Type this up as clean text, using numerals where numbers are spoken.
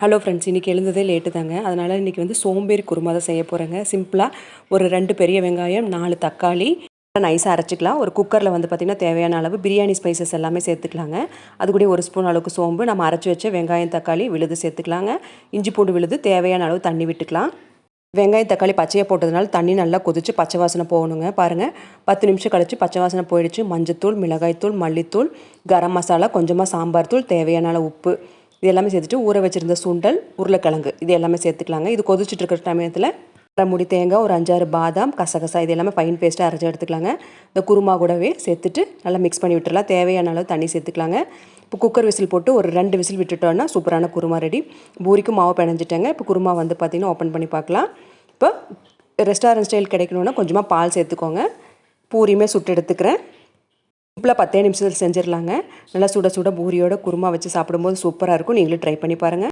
Hello friends, இன்றைக்கி எழுந்ததே late தாங்க. அதனால் இன்றைக்கி சோம்பேறி குருமா தான் செய்ய போகிறேங்க. சிம்பிளாக ஒரு 2 பெரிய வெங்காயம், 4 தக்காளி நைஸாக அரைச்சிக்கலாம். ஒரு குக்கரில் பார்த்திங்கன்னா தேவையான அளவு பிரியாணி ஸ்பைசஸ் எல்லாமே சேர்த்துக்கலாங்க. அது கூட 1 ஸ்பூன் அளவுக்கு சோம்பு, நம்ம அரைச்சி வச்ச வெங்காயம், தக்காளி விழுது சேர்த்துக்கலாங்க. இஞ்சி பூண்டு விழுது, தேவையான அளவு தண்ணி விட்டுக்கலாம். வெங்காயம் தக்காளி பச்சையாக போட்டதுனால தண்ணி நல்லா கொதித்து பச்சை வாசனை போகணுங்க. பாருங்கள், 10 நிமிஷம் கழித்து பச்சை வாசனை போயிடுச்சு. மஞ்சத்தூள், மிளகாய்த்தூள், மல்லித்தூள், கரம் மசாலா, கொஞ்சமாக சாம்பார் தூள், தேவையான அளவு உப்பு இது எல்லாமே சேர்த்துட்டு ஊற வச்சுருந்த சுண்டல், உருளைக்கிழங்கு இது எல்லாமே சேர்த்துக்கலாங்க. இது கொதிச்சுட்டு இருக்கிற சமயத்தில் அரை மூடி தேங்காய், ஒரு 5-6 பாதாம், கசகசா இது எல்லாமே ஃபைன் பேஸ்ட்டாக அரைச்சி எடுத்துக்கலாங்க. இந்த குருமா கூடவே சேர்த்துட்டு நல்லா மிக்ஸ் பண்ணி விட்டுடலாம். தேவையான அளவு தண்ணி சேர்த்துக்கலாங்க. இப்போ குக்கர் விசில் போட்டு ஒரு 2 விசில் விட்டுட்டோன்னா சூப்பரான குருமா ரெடி. பூரிக்கும் மாவு பிணைஞ்சிட்டேங்க. இப்போ குருமா பார்த்திங்கன்னா ஓப்பன் பண்ணி பார்க்கலாம். இப்போ ரெஸ்டாரண்ட் ஸ்டைல் கிடைக்கணுன்னா கொஞ்சமாக பால் சேர்த்துக்கோங்க. பூரியுமே சுட்டு எடுத்துக்கிறேன். சிம்பிளாக 10 நிமிஷத்தில் செஞ்சிடலாங்க. நல்லா சுட சுட பூரியோட குருமா வச்சு சாப்பிடும்போது சூப்பராக இருக்கும். நீங்களும் ட்ரை பண்ணி பாருங்கள்.